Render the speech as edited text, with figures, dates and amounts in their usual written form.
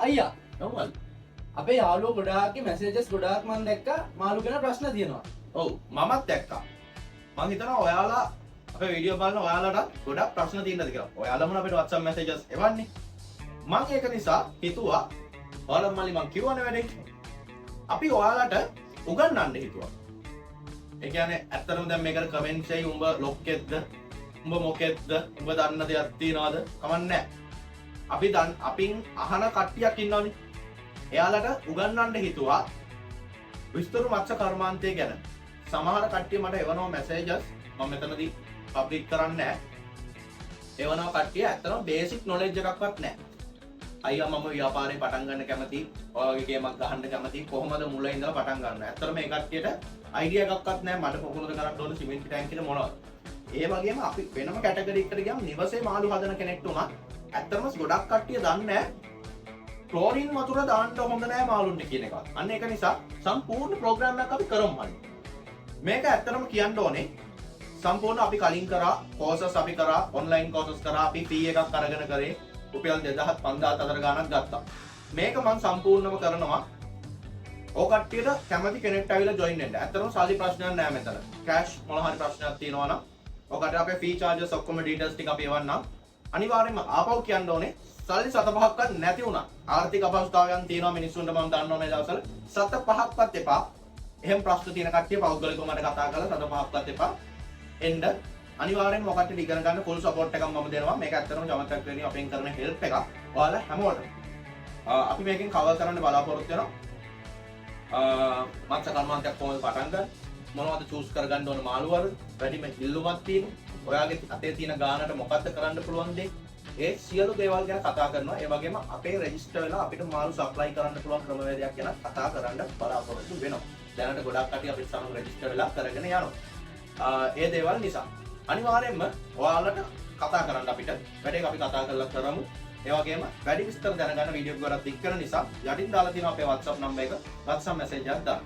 අයියා නෝමල්. අපේ යාළුවෝ ගොඩාක්ගේ මැසේජස් ගොඩාක් මම දැක්කා මාළු ගැන ප්‍රශ්න තියෙනවා. ඔව් මමත් දැක්කා. මං හිතනවා ඔයාලා අපේ වීඩියෝ බලන ඔයාලට ගොඩක් ප්‍රශ්න තියෙනද කියලා. ඔයාලම අපිට WhatsApp messages එවන්නේ. මං ඒක නිසා හිතුවා ඔයාලම මං කියවන වැඩේ. අපි ඔයාලට උගන්වන්න හිතුවා. ඒ කියන්නේ ඇත්තටම දැන් මේකට කමෙන්ට්ස් එකයි උඹ ලොක්කෙක්ද? උඹ මොකෙක්ද? උඹ දන්න දෙයක් තියනවද? කමන්නේ නැහැ. අපින් අහන කට්ටියක් ඉන්නවනේ. එයාලට උගන්වන්න හිතුවා විස්තර මත්ස්‍ය කර්මාන්තය ගැන. සමහර කට්ටිය මට එවනවා මැසේජස් මම මෙතනදී පබ්ලික් කරන්නේ නැහැ. එවනවා කට්ටිය ඇත්තටම බේසික් නොලෙජ් එකක්වත් නැහැ. අයියා මම ව්‍යාපාරේ පටන් ගන්න කැමතියි. ඔයාගේ ගේමක් ගහන්න කැමතියි. කොහොමද මුල ඉඳලා පටන් ගන්න? ඇත්තටම මේ කට්ටියට අයිඩියා එකක්වත් නැහැ. මට කොහොමද කරන්න ඕන සිමෙන්ති ටැංකියට මොනවද? ඒ වගේම අපි වෙනම කැටගරි එකකට ගියාම නිවසේ මාළු හදන කෙනෙක්ට උනා ඇත්තටම ගොඩක් කට්ටිය දන්නේ නැහැ. ක්ලෝරින් වතුර දාන්න හොඳ නැහැ මාළුන්ට කියන එක. අන්න ඒක නිසා සම්පූර්ණ ප්‍රෝග්‍රෑම් එකක් අපි කරමු. මේක ඇත්තටම කියන්න ඕනේ සම්පූර්ණ අපි කලින් කරා කෝසස් අපි කරා ඔන්ලයින් කෝසස් කරා අපි ෆී එකක් අරගෙන කරේ රුපියල් 2000 5000 අතර ගාණක් ගත්තා. මේක මම සම්පූර්ණව කරනවා. ඔය කට්ටියට කැමති කෙනෙක්ට ආවිලා ජොයින් වෙන්න. ඇත්තටම සල්ලි ප්‍රශ්නයක් නෑ මෙතන. කෑෂ් මොන හරි ප්‍රශ්නයක් තියෙනවා නම් ඔකට අපේ ෆී charges ඔක්කොම ඩීටේල්ස් ටික අපි එවන්නම්. අනිවාර්යයෙන්ම ආපහු කියන්න ඕනේ සල්ලි 7-5ක්වත් නැති වුණා. ආර්ථික අපහසුතාවයන් තියෙනවා මිනිස්සුන්ට මම දන්නවා මේ දවස්වල. 7-5ක්වත් එපා. එහෙම ප්‍රශ්න තියෙන කට්ටිය පෞද්ගලිකව මට කතා කරලා 7-5ක්වත් එපා. එන්න අනිවාර්යෙන්ම ඔකට ඉගෙන ගන්න ෆුල් සපෝට් එකක් මම දෙනවා. මේක ඇත්තටම චමත්කාරයක් වෙන්නේ අපෙන් කරන හෙල්ප් එකක්. ඔයාලා හැමෝටම. අපි මේකෙන් කවර් කරන්න බලාපොරොත්තු වෙනවා. මත්ස්‍ය කර්මාන්තයක් කොහොමද පටන් ගන්න? මොනවද චූස් කරගන්න ඕන මාළුවද? වැඩිම ඉල්ලුමක් තියෙනවා. ඔයාගේ අතේ තියෙන ගානට මොකද්ද කරන්න පුළුවන් දේ? ඒ සියලු දේවල් ගැන කතා කරනවා. ඒ වගේම අපේ රෙජිස්ටර් වෙලා අපිට මාළු සප්ලයි කරන්න පුළුවන් ක්‍රමවේදයක් ගැන කතා කරන්න බලාපොරොත්තු වෙනවා. දැනට ගොඩක් කට්ටිය අපිට සමග රෙජිස්ටර් වෙලා කරගෙන යනවා. ඒ දේවල් නිසා අනිවාර්යයෙන්ම ඔයාලට කතා කරන්න අපිට වැඩේ අපි කතා කරලා කරමු. ඒ වගේම වැඩි විස්තර දැනගන්න වීඩියෝ එක ගොඩක් දික් කරන නිසා යටින් දාලා තියෙනවා අපේ WhatsApp නම්බර එක. WhatsApp message එකක් දාන්න.